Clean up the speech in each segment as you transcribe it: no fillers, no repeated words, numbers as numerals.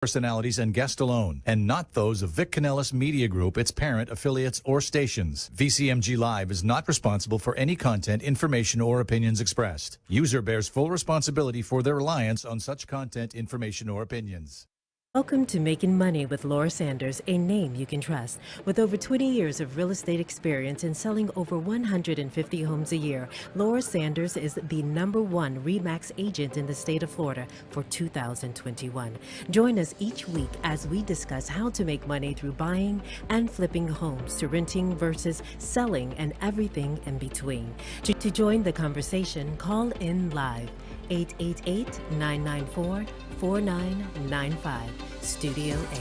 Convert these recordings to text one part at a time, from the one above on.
Personalities and guest alone, and not those of Vic Canellis Media Group, its parent, affiliates, or stations. VCMG Live is not responsible for any content, information, or opinions expressed. User bears full responsibility for their reliance on such content, information, or opinions. Welcome to Making Money with Laura Sanders, a name you can trust. With over 20 years of real estate experience and selling over 150 homes a year, Laura Sanders is the #1 RE/MAX agent in the state of Florida for 2021. Join us each week as we discuss how to make money through buying and flipping homes, to renting versus selling, and everything in between. To join the conversation, call in live. 888-994-4995, Studio A.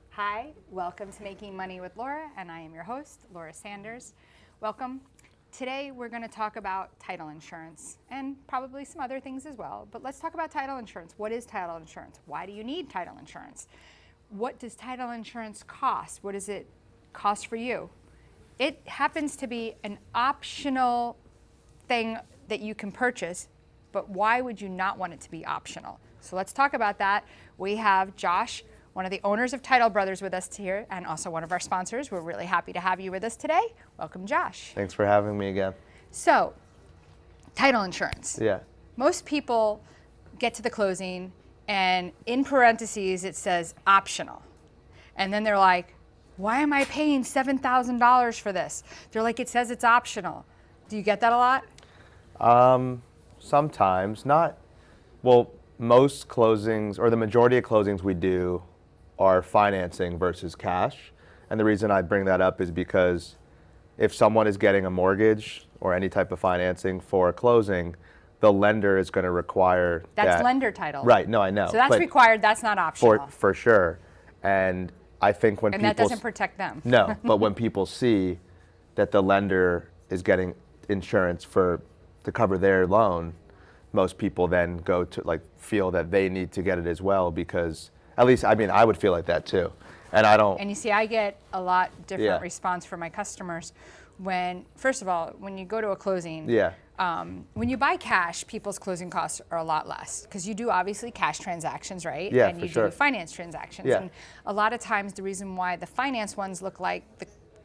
Hi, welcome to Making Money with Laura, and I am your host, Laura Sanders. Welcome. Today we're going to talk about title insurance and probably some other things as well, but let's talk about title insurance. What is title insurance? Why do you need title insurance? What does title insurance cost? What does it cost for you? It happens to be an optional thing that you can purchase, but why would you not want it to be optional? So let's talk about that. We have Josh, one of the owners of Title Brothers, with us here, and also one of our sponsors. We're really happy to have you with us today. Welcome, Josh. Thanks for having me again. So, title insurance. Yeah. Most people get to the closing, and in parentheses it says optional. And then they're like, why am I paying $7,000 for this? They're like, it says it's optional. Do you get that a lot? Sometimes, not, well, most closings, or the majority of closings we do are financing versus cash. And the reason I bring that up is because if someone is getting a mortgage or any type of financing for a closing, the lender is going to require That's lender title. Right, no, I know. So that's required, that's not optional. For sure. And I think when people... And that doesn't protect them. No, but when people see that the lender is getting insurance to cover their loan, most people then go to feel that they need to get it as well, because at least, I mean, I would feel like that too. And I don't... And you see, I get a lot different response from my customers when, first of all, when you go to a closing, when you buy cash, people's closing costs are a lot less, because you do obviously cash transactions, right? Yeah, and for you sure. do finance transactions. Yeah. And a lot of times the reason why the finance ones look like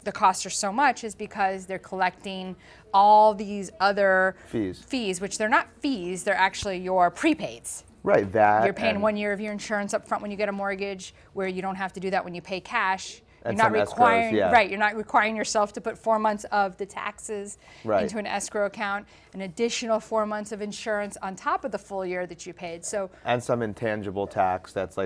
the costs are so much is because they're collecting all these other fees, which they're not fees, they're actually your prepaids. Right, that. You're paying 1 year of your insurance up front when you get a mortgage, where you don't have to do that when you pay cash. And you're not requiring, escrows, you're not requiring yourself to put 4 months of the taxes Right. into an escrow account, an additional 4 months of insurance on top of the full year that you paid. So, and some intangible tax that's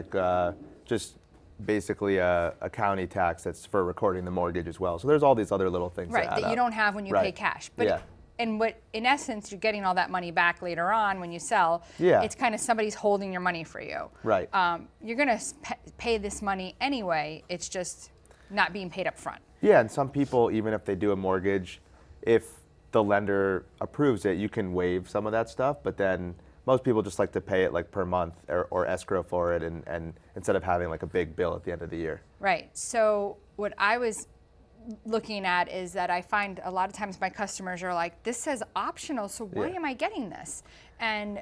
just basically a county tax that's for recording the mortgage as well. So there's all these other little things that you don't have when you pay cash. But and what, in essence, you're getting all that money back later on when you sell. Yeah. It's kind of somebody's holding your money for you. Right. You're going to pay this money anyway. It's just not being paid up front. Yeah, and some people, even if they do a mortgage, if the lender approves it, you can waive some of that stuff, but then most people just like to pay it per month or escrow for it, and instead of having a big bill at the end of the year. Right. So what I was looking at is that I find a lot of times my customers are like, this says optional, so why am I getting this? And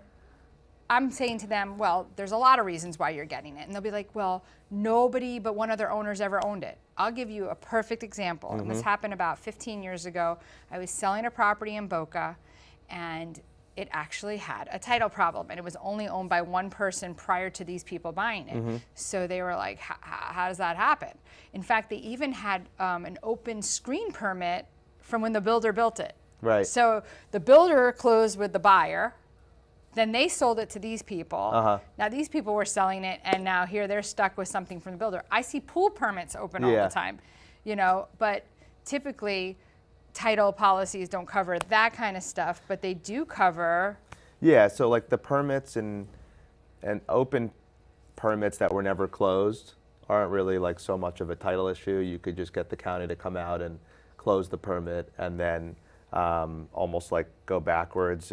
I'm saying to them, well, there's a lot of reasons why you're getting it. And they'll be like, well, nobody but one of their owners ever owned it. I'll give you a perfect example. Mm-hmm. This happened about 15 years ago. I was selling a property in Boca, and it actually had a title problem, and it was only owned by one person prior to these people buying it. Mm-hmm. So they were like, how does that happen? In fact, they even had an open screen permit from when the builder built it. Right. So the builder closed with the buyer, then they sold it to these people. Now these people were selling it, and now here they're stuck with something from the builder. I see pool permits open all the time, but typically title policies don't cover that kind of stuff, but they do cover. Yeah, so the permits and open permits that were never closed aren't really so much of a title issue. You could just get the county to come out and close the permit, and then almost go backwards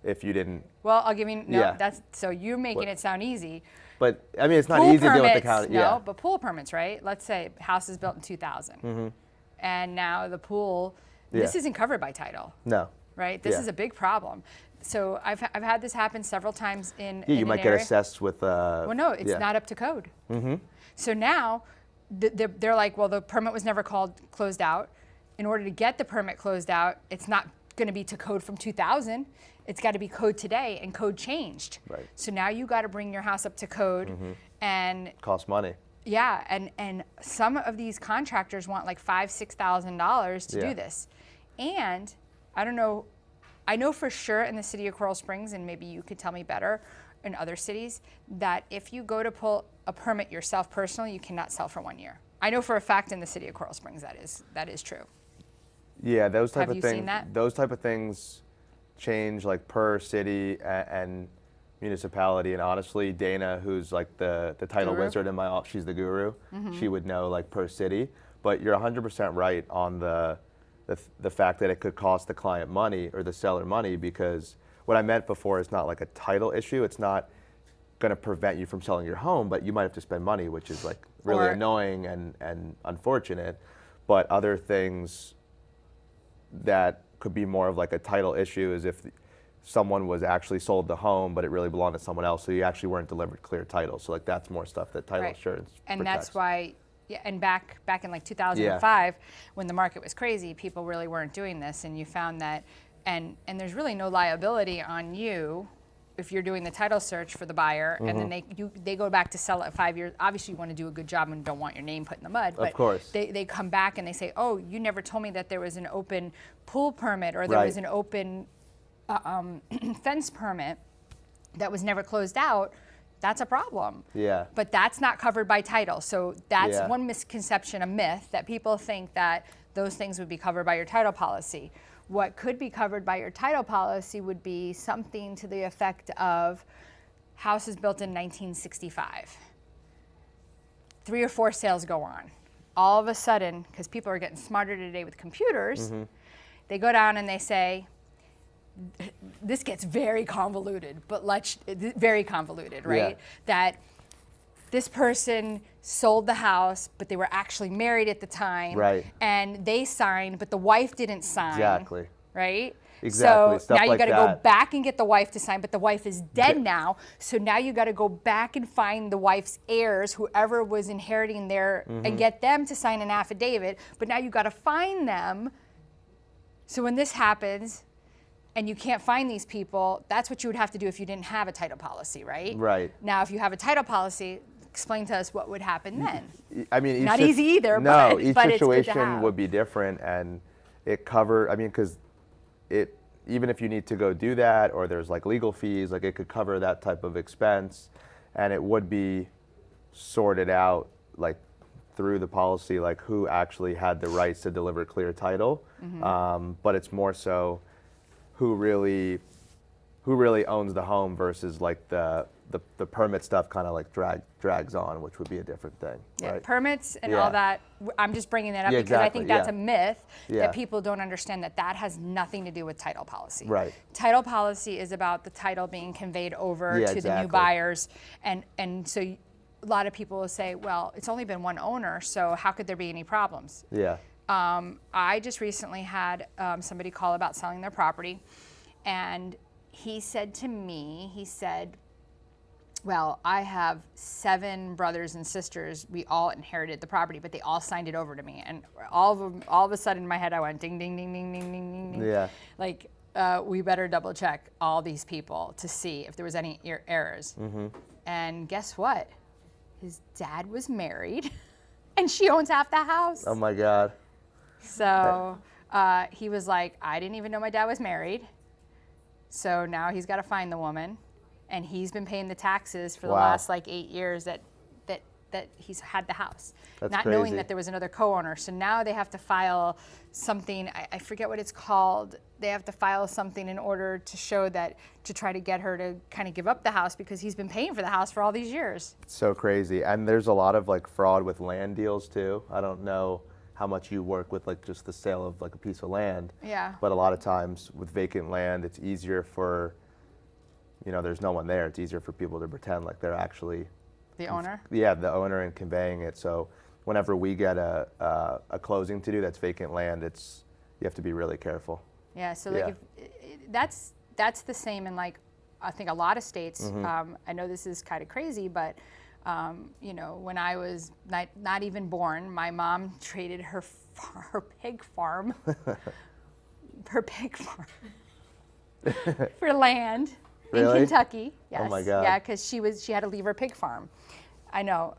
if you didn't. Well, I'll give you, that's, so you're making it sound easy. But I mean, it's not Pool easy to deal with the permits, county. No, but pool permits, right? Let's say house is built in 2000, and now the pool, this isn't covered by title. No. Right? This is a big problem. So I've had this happen several times in Yeah, you an might get area. assessed with. Well, no, it's yeah. not up to code. So now they're like, well, the permit was never closed out. In order to get the permit closed out, it's not going to be to code from 2000. It's got to be code today, and code changed. Right. So now you got to bring your house up to code, and Costs money. yeah, and some of these contractors want like $5,000-$6,000 to Yeah. do this, and I don't know. I know for sure in the city of Coral Springs, and maybe you could tell me better, in other cities, that if you go to pull a permit yourself personally, you cannot sell for 1 year. I know for a fact in the city of Coral Springs that is true. Yeah, those type Have of you things. seen that? Those type of things change like per city and municipality. And honestly, Dana, who's like the title Guru? wizard in my office, she's the guru. She would know like per city. But you're 100% right on the fact that it could cost the client money or the seller money, because what I meant before is not like a title issue. It's not going to prevent you from selling your home, but you might have to spend money, which is like really Or- annoying and unfortunate. But other things that could be more of like a title issue is if someone was actually sold the home, but it really belonged to someone else, so you actually weren't delivered clear title. So like that's more stuff that title Right. insurance And protects. that's why, yeah, and back in like 2005, when the market was crazy, people really weren't doing this, and you found that, and there's really no liability on you if you're doing the title search for the buyer, and then they go back to sell it at 5 years. Obviously, you want to do a good job and don't want your name put in the mud. But course. they come back and they say, oh, you never told me that there was an open pool permit, or there Right. was an open fence permit that was never closed out. That's a problem. Yeah. But that's not covered by title. So that's Yeah. one misconception, a myth, that people think that those things would be covered by your title policy. What could be covered by your title policy would be something to the effect of houses built in 1965. 3 or 4 sales go on. All of a sudden, because people are getting smarter today with computers, they go down and they say, this gets very convoluted, but very convoluted, right? Yeah. That this person sold the house, but they were actually married at the time. Right. And they signed, but the wife didn't sign. Exactly. Right? Exactly, So stuff now you like got to go that. back and get the wife to sign, but the wife is dead now. So now you got to go back and find the wife's heirs, whoever was inheriting their, and get them to sign an affidavit. But now you got to find them. So when this happens, and you can't find these people, that's what you would have to do if you didn't have a title policy, right? Right. Now, if you have a title policy, explain to us what would happen then. I mean, Not easy either, No, but each it's good to situation have. would be different, and because it, even if you need to go do that, or there's like legal fees, like it could cover that type of expense, and it would be sorted out like through the policy, like who actually had the rights to deliver clear title. But it's more so who really owns the home versus like the permit stuff kind of like drags on, which would be a different thing. Yeah, right? permits and Yeah. all that, I'm just bringing that up Yeah, because I think exactly, that's yeah. a myth Yeah. that people don't understand, that has nothing to do with title policy. Right. Title policy is about the title being conveyed over Yeah, to the exactly. new buyers. And so a lot of people will say, well, it's only been one owner, so how could there be any problems? Yeah. I just recently had somebody call about selling their property, and he said to me, well, I have 7 brothers and sisters. We all inherited the property, but they all signed it over to me. And all of a sudden in my head, I went ding, ding, ding, ding, ding, ding, ding, ding. Yeah. Like, we better double check all these people to see if there was any errors. And guess what? His dad was married, and she owns half the house. Oh my God. So he was like, I didn't even know my dad was married. So now he's got to find the woman, and he's been paying the taxes for the Wow. last like 8 years that he's had the house, That's not knowing crazy. that there was another co-owner. So now they have to file something. I forget what it's called. They have to file something in order to show that, to try to get her to kind of give up the house, because he's been paying for the house for all these years. So crazy. And there's a lot of like fraud with land deals too. I don't know how much you work with like just the sale of like a piece of land. Yeah. But a lot of times with vacant land, it's easier for, there's no one there. It's easier for people to pretend like they're actually The owner. the owner and conveying it. So whenever we get a closing to do that's vacant land, you have to be really careful. Yeah. So like Yeah. that's that's the same in like, I think a lot of states. I know this is kind of crazy, but you know, when I was not even born, my mom traded her pig farm, for land in Kentucky. Yes. Oh my God. Yeah, because she had to leave her pig farm. I know.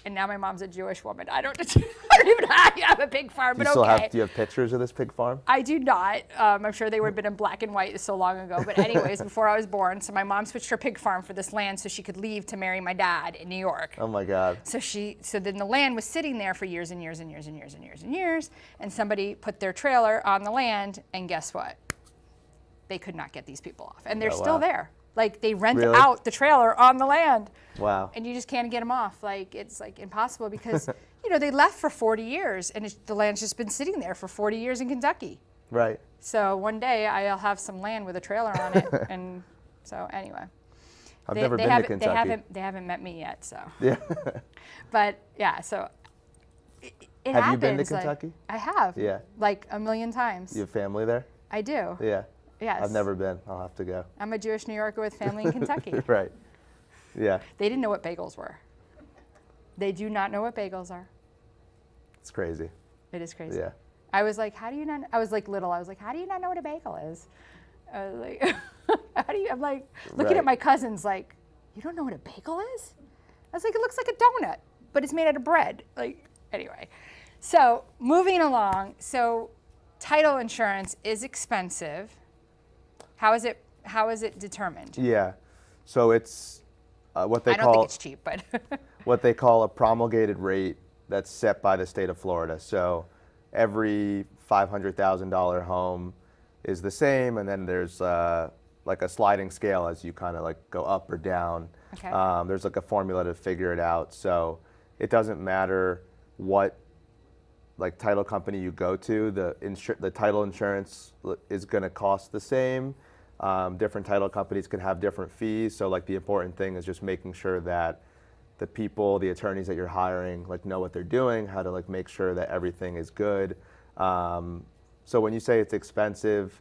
And now my mom's a Jewish woman. I don't even have a pig farm, but okay. Do you have pictures of this pig farm? I do not. I'm sure they would have been in black and white so long ago. But anyways, before I was born, so my mom switched her pig farm for this land so she could leave to marry my dad in New York. Oh my God. So then the land was sitting there for years and years and years and years and years and years. And somebody put their trailer on the land, and guess what? They could not get these people off. And they're still there. Like, they rent out the trailer on the land. Wow. And you just can't get them off. Like, it's like impossible because, you know, they left for 40 years and the land's just been sitting there for 40 years in Kentucky. Right. So one day I'll have some land with a trailer on it. And so anyway. I've never been to Kentucky. They haven't met me yet, so. Yeah. But yeah, so it happens. Have you been to Kentucky? I have. Yeah. Like a million times. You have family there? I do. Yeah. Yes. I've never been. I'll have to go. I'm a Jewish New Yorker with family in Kentucky. Right. Yeah. They didn't know what bagels were. They do not know what bagels are. It's crazy. It is crazy. Yeah. I was like, how do you not? I was like little. I was like, how do you not know what a bagel is? I was like, how do you? I'm like looking at my cousins like, you don't know what a bagel is? I was like, it looks like a donut, but it's made out of bread. Like, anyway. So moving along. So title insurance is expensive. How is it determined? Yeah. So it's what they call. I don't think it's cheap, but. What they call a promulgated rate that's set by the state of Florida. So every $500,000 home is the same, and then there's like a sliding scale as you kind of like go up or down. Okay. There's like a formula to figure it out. So it doesn't matter what like title company you go to, the title insurance is going to cost the same. Different title companies can have different fees. So like the important thing is just making sure that the people, the attorneys that you're hiring, like know what they're doing, how to like make sure that everything is good. So when you say it's expensive,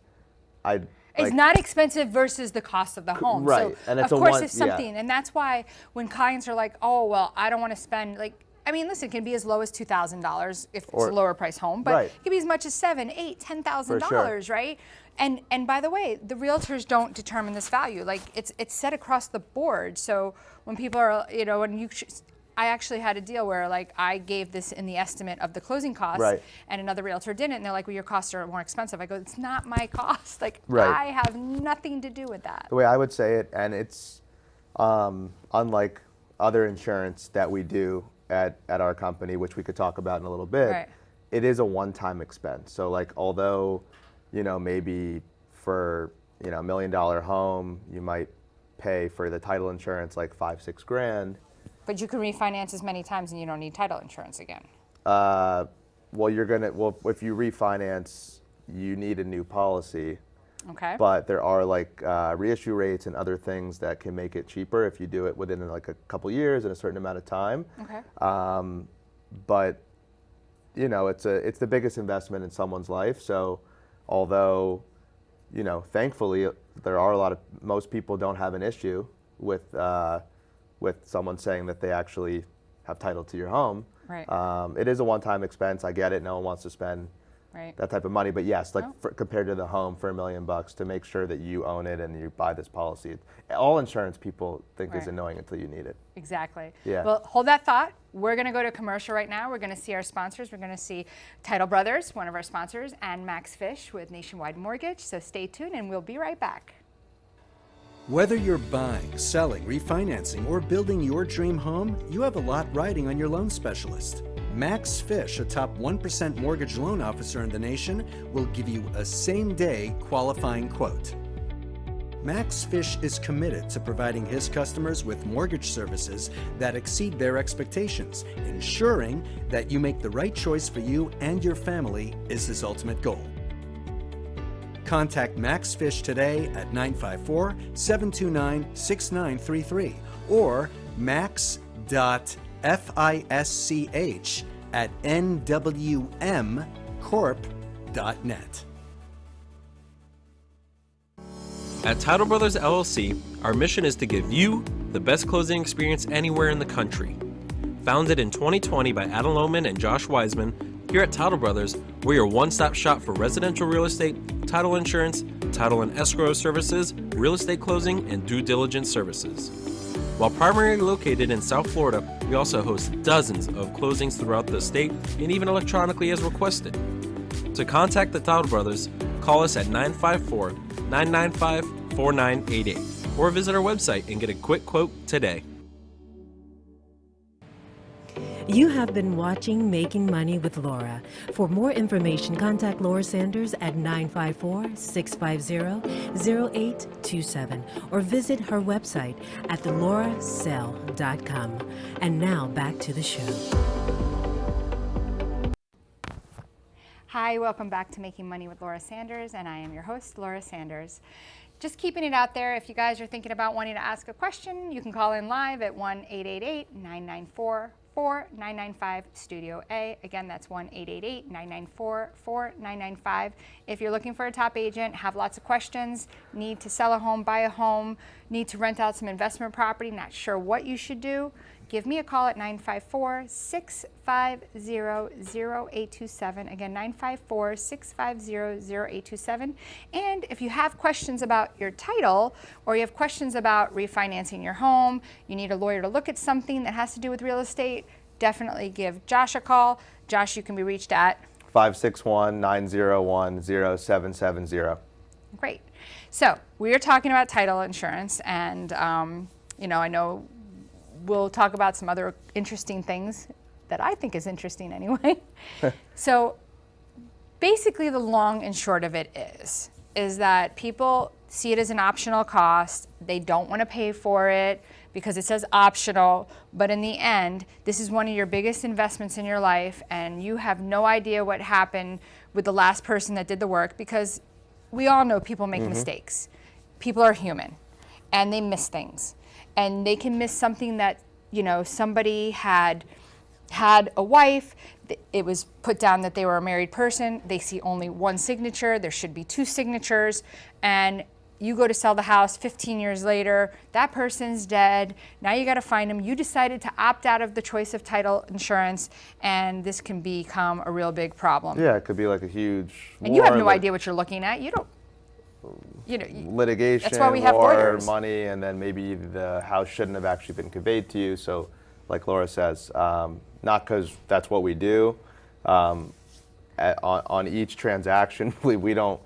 it's not expensive versus the cost of the home. Right. So And it's of course it's something. And that's why when clients are like, oh, well, I don't want to spend like, I mean, listen, it can be as low as $2,000 if it's a lower price home, but it can be as much as $7,000, $8,000, $10,000, right? And by the way, the realtors don't determine this value. Like it's set across the board. So when people are, you know, I actually had a deal where like I gave this in the estimate of the closing costs, and another realtor didn't, and they're like, well, your costs are more expensive. I go, it's not my cost. Like I have nothing to do with that. The way I would say it, and it's unlike other insurance that we do at our company, which we could talk about in a little bit, it is a one-time expense. So like, although, you know, maybe for, you know, $1 million home, you might pay for the title insurance like $5-6 grand. But you can refinance as many times and you don't need title insurance again. Well, if you refinance, you need a new policy. Okay. But there are like reissue rates and other things that can make it cheaper if you do it within like a couple years and a certain amount of time. Okay. But you know, it's the biggest investment in someone's life. So although, you know, thankfully there are most people don't have an issue with someone saying that they actually have title to your home. Right. It is a one-time expense. I get it. No one wants to spend that type of money. But yes, like compared to the home for $1 million, to make sure that you own it and you buy this policy. All insurance people think is annoying until you need it. Exactly. Yeah. Well, hold that thought. We're going to go to commercial right now. We're going to see our sponsors. We're going to see Title Brothers, one of our sponsors, and Max Fish with Nationwide Mortgage. So stay tuned and we'll be right back. Whether you're buying, selling, refinancing, or building your dream home, you have a lot riding on your loan specialist. Max Fish, a top 1% mortgage loan officer in the nation, will give you a same-day qualifying quote. Max Fish is committed to providing his customers with mortgage services that exceed their expectations, ensuring that you make the right choice for you and your family is his ultimate goal. Contact Max Fish today at 954-729-6933 or max.fisch@nwmcorp.net. At Title Brothers LLC, our mission is to give you the best closing experience anywhere in the country. Founded in 2020 by Adam Lohman and Josh Weisman, here at Title Brothers, we're your one-stop shop for residential real estate, title insurance, title and escrow services, real estate closing, and due diligence services. While primarily located in South Florida, we also host dozens of closings throughout the state and even electronically as requested. To contact the Title Brothers, call us at 954-995-4988 or visit our website and get a quick quote today. You have been watching Making Money with Laura. For more information, contact Laura Sanders at 954-650-0827 or visit her website at theloracell.com. And now back to the show. Hi, welcome back to Making Money with Laura Sanders, and I am your host, Laura Sanders. Just keeping it out there, if you guys are thinking about wanting to ask a question, you can call in live at 1-888-994-4995 Studio A. Again, that's 1-888-994-4995. If you're looking for a top agent, have lots of questions, need to sell a home, buy a home, need to rent out some investment property, not sure what you should do, give me a call at 954-650-0827. Again, 954-650-0827. And if you have questions about your title or you have questions about refinancing your home, you need a lawyer to look at something that has to do with real estate, definitely give Josh a call. Josh, you can be reached at 561-901-0770. Great. So we are talking about title insurance, and I know we'll talk about some other interesting things that I think is interesting anyway. So basically the long and short of it is that people see it as an optional cost. They don't want to pay for it because it says optional, but in the end, this is one of your biggest investments in your life, and you have no idea what happened with the last person that did the work, because we all know people make mistakes. People are human, and they miss things. And they can miss something that, somebody had a wife, it was put down that they were a married person, they see only one signature, there should be two signatures, and you go to sell the house 15 years later, that person's dead, now you gotta find them. You decided to opt out of the choice of title insurance, and this can become a real big problem. Yeah, it could be like a huge And you have no idea what you're looking at. You don't. Litigation, that's why we have war, lawyers. money, and then maybe the house shouldn't have actually been conveyed to you. So, like Laura says, not because that's what we do. On each transaction, we don't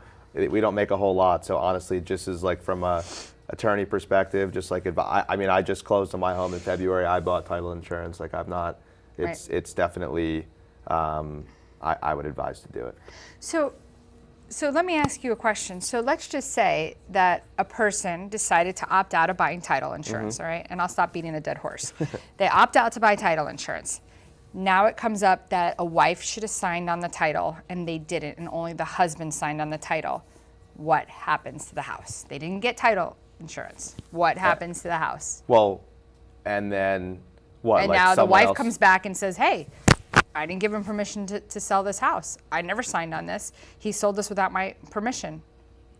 make a whole lot. So honestly, just as like from a attorney perspective, just like I just closed on my home in February. I bought title insurance. Like I've not. It's definitely. I would advise to do it. So let me ask you a question. So let's just say that a person decided to opt out of buying title insurance, all right? And I'll stop beating a dead horse. They opt out to buy title insurance. Now it comes up that a wife should have signed on the title and they didn't, and only the husband signed on the title. What happens to the house? They didn't get title insurance. What happens to the house? Well, and then what? And like now the wife else? comes back and says, hey, I didn't give him permission to sell this house. I never signed on this. He sold this without my permission.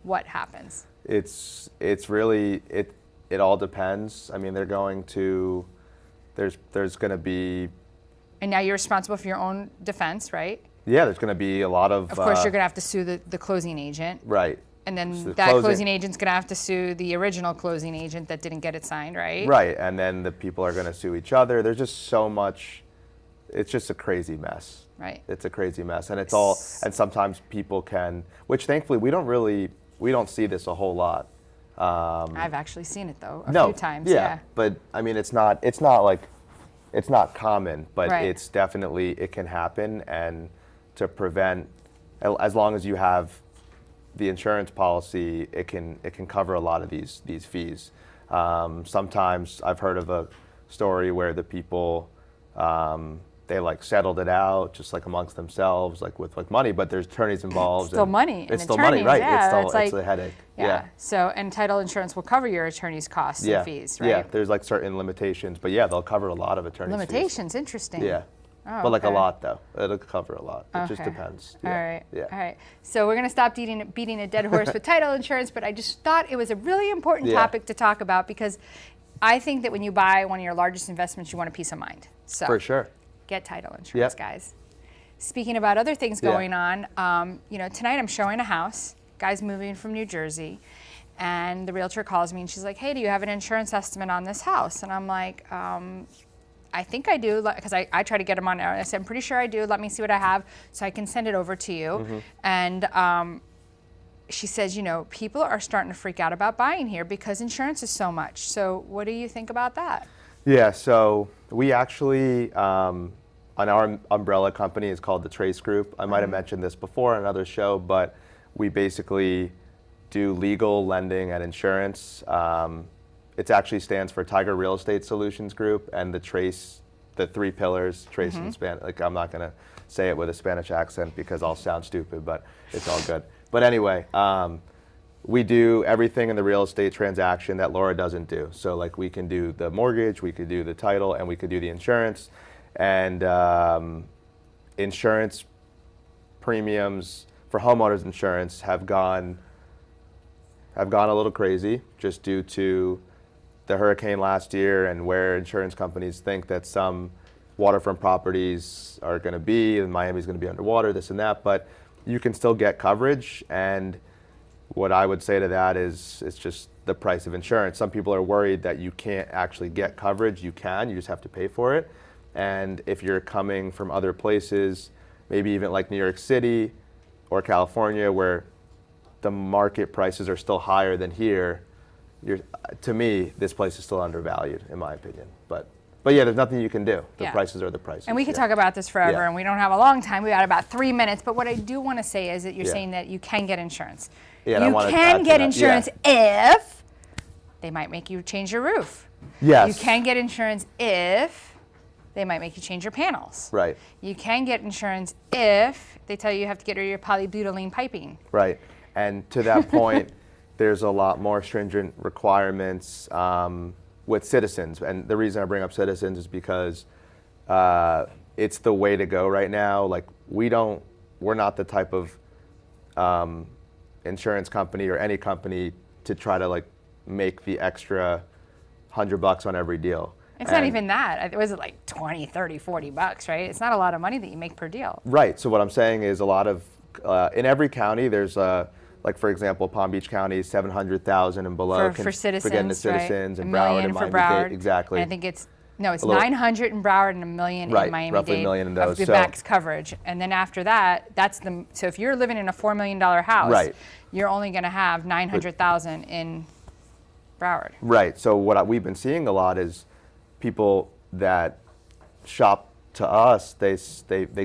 What happens? It's really, it all depends. I mean, they're going to, there's going to be. And now you're responsible for your own defense, right? Yeah, there's going to be a lot of. Of course, you're going to have to sue the closing agent. Right. And then So that closing agent's going to have to sue the original closing agent that didn't get it signed, right? Right, and then the people are going to sue each other. There's just so much. It's just a crazy mess. Right. It's a crazy mess, and it's all. And sometimes people can, which thankfully we don't see this a whole lot. I've actually seen it though a few times. Yeah. But I mean, it's not common, but Right. it's definitely, it can happen, and to prevent, as long as you have the insurance policy, it can cover a lot of these fees. Sometimes I've heard of a story where the people. They like settled it out just like amongst themselves, like with like money, but there's attorneys involved. It's still money. It's still money, right? Yeah, It's a headache. Yeah. So, and title insurance will cover your attorney's costs and fees, right? Yeah, there's like certain limitations, but yeah, they'll cover a lot of attorney's Limitations, interesting. fees. Yeah. Oh, but like a okay. lot though. It'll cover a lot. It just Okay. depends. All Yeah. right. Yeah. All right. So we're going to stop beating a dead horse with title insurance, but I just thought it was a really important Yeah. topic to talk about because I think that when you buy one of your largest investments, you want a peace of mind. So For sure. get title insurance, Yep. guys. Speaking about other things Yeah. going on, tonight I'm showing a house. Guy's moving from New Jersey, and the realtor calls me and she's like, "Hey, do you have an insurance estimate on this house?" And I'm like, I think I do, because I try to get them on. I said, I'm pretty sure I do. Let me see what I have so I can send it over to you. Mm-hmm. And she says, people are starting to freak out about buying here because insurance is so much. So what do you think about that? Yeah, so we actually, on our umbrella company, is called the Trace Group. I might have mentioned this before on another show, but we basically do legal, lending, and insurance. It actually stands for Tiger Real Estate Solutions Group, and the Trace, the three pillars, Trace in Spanish. Like, I'm not gonna say it with a Spanish accent because I'll sound stupid, but it's all good. But anyway, we do everything in the real estate transaction that Laura doesn't do. So like we can do the mortgage, we could do the title, and we could do the insurance. And insurance premiums for homeowners insurance have gone a little crazy just due to the hurricane last year and where insurance companies think that some waterfront properties are going to be, and Miami's going to be underwater, this and that, but you can still get coverage. And what I would say to that is it's just the price of insurance. Some people are worried that you can't actually get coverage. You can, you just have to pay for it. And if you're coming from other places, maybe even like New York City or California, where the market prices are still higher than here, to me, this place is still undervalued, in my opinion. But yeah, there's nothing you can do. The Yeah. prices are the prices. And we could yeah. talk about this forever, Yeah. and we don't have a long time. We got about 3 minutes. But what I do want to say is that you're Yeah. saying that you can get insurance. Yeah, and I you wanna add can to get that. insurance if they might make you change your roof. Yes. You can get insurance if they might make you change your panels. Right. You can get insurance if they tell you have to get rid of your polybutylene piping. Right. And to that point, there's a lot more stringent requirements with Citizens. And the reason I bring up Citizens is because it's the way to go right now. Like we're not the type of insurance company or any company to try to like make the extra $100 on every deal. It's not even that. Was it like 20, 30, 40 bucks, right? It's not a lot of money that you make per deal. Right. So what I'm saying is a lot of, in every county, there's like for example, Palm Beach County is 700,000 and below For Citizens, for getting the right? Citizens, $1 and Broward million and for Miami-Dade. Broward. Exactly. And I think it's 900 in Broward and $1 million Right, in Miami-Dade. roughly $1 million in those, Of the so- max coverage. And then after that, so if you're living in a $4 million house, Right. you're only going to have 900,000 in Broward. Right. So what we've been seeing a lot is people that shop to us, they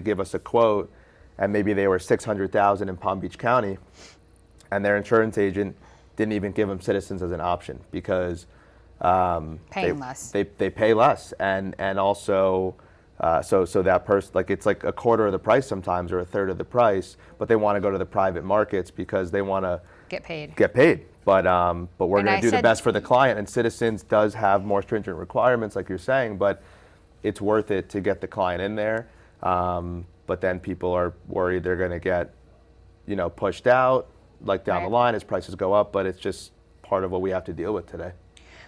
give us a quote, and maybe they were 600,000 in Palm Beach County, and their insurance agent didn't even give them Citizens as an option because Paying less. They pay less, and also so that person, like it's like a quarter of the price sometimes or a third of the price, but they want to go to the private markets because they want to Get paid. get paid. But we're And going I to do the said- best for the client, and Citizens does have more stringent requirements, like you're saying, but it's worth it to get the client in there. But then people are worried they're going to get, pushed out, like down Right. the line as prices go up. But it's just part of what we have to deal with today.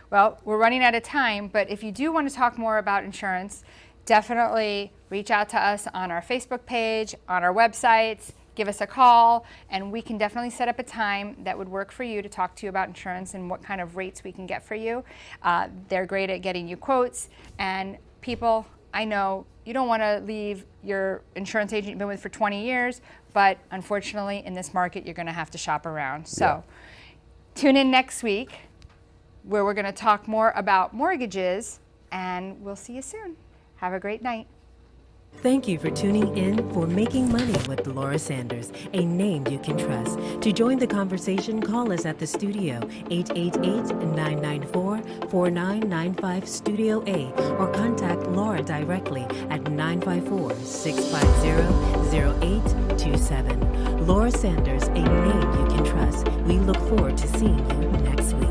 Well, we're running out of time, but if you do want to talk more about insurance, definitely reach out to us on our Facebook page, on our websites, give us a call, and we can definitely set up a time that would work for you to talk to you about insurance and what kind of rates we can get for you. They're great at getting you quotes, and people, I know you don't want to leave your insurance agent you've been with for 20 years, but unfortunately in this market you're going to have to shop around. So tune in next week where we're going to talk more about mortgages, and we'll see you soon. Have a great night. Thank you for tuning in for Making Money with Laura Sanders, a name you can trust. To join the conversation, call us at the studio, 888-994-4995 Studio A, or contact Laura directly at 954-650-0827. Laura Sanders, a name you can trust. We look forward to seeing you next week.